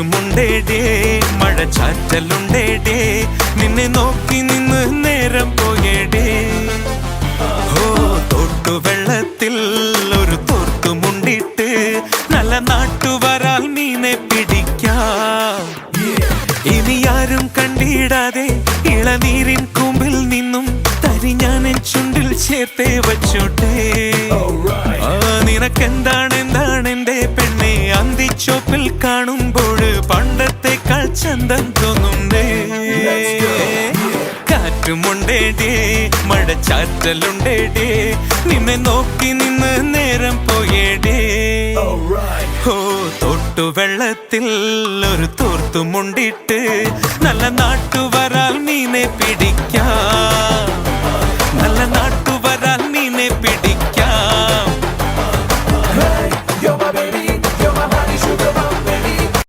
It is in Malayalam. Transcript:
കാറ്റുമുണ്ടേടേ മഴച്ചാറ്റലുണ്ടേടേ നിന്നെ നോക്കി നിന്ന് നേരം പോയേടേ ഓ തോട്ടുവെള്ളത്തിൽ ഒരു തോർത്തുമുണ്ടിട്ട് നല്ല നാട്ടുവരാൽ മീനെ പിടിക്കാം ഇനി ആരും കണ്ടിടാതെ ഇളനീരിൻ കൂമ്പിൽ നിന്നും തരി ഞാൻ എൻ ചുണ്ടിൽ ചേർത്തേ വച്ചോട്ടെ നിനക്കെന്താണ് എന്റെ പെണ്ണെ അന്തിച്ചോപ്പിൽ കാണുമ്പോൾ പണ്ടത്തെക്കാൾ ചന്തം തോന്നുന്നേ കാറ്റുമുണ്ടേടേ മഴച്ചാറ്റലുണ്ടേടേ നിന്നെ നോക്കി നിന്ന് നേരം പോയേടേ ഓ തോട്ടുവെള്ളത്തിൽ ഒരു തോർത്തുമുണ്ടിട്ട് നല്ല നാട്ടുവരാൽ മീനെ പിടിക്കാം നല്ല നാട്ടു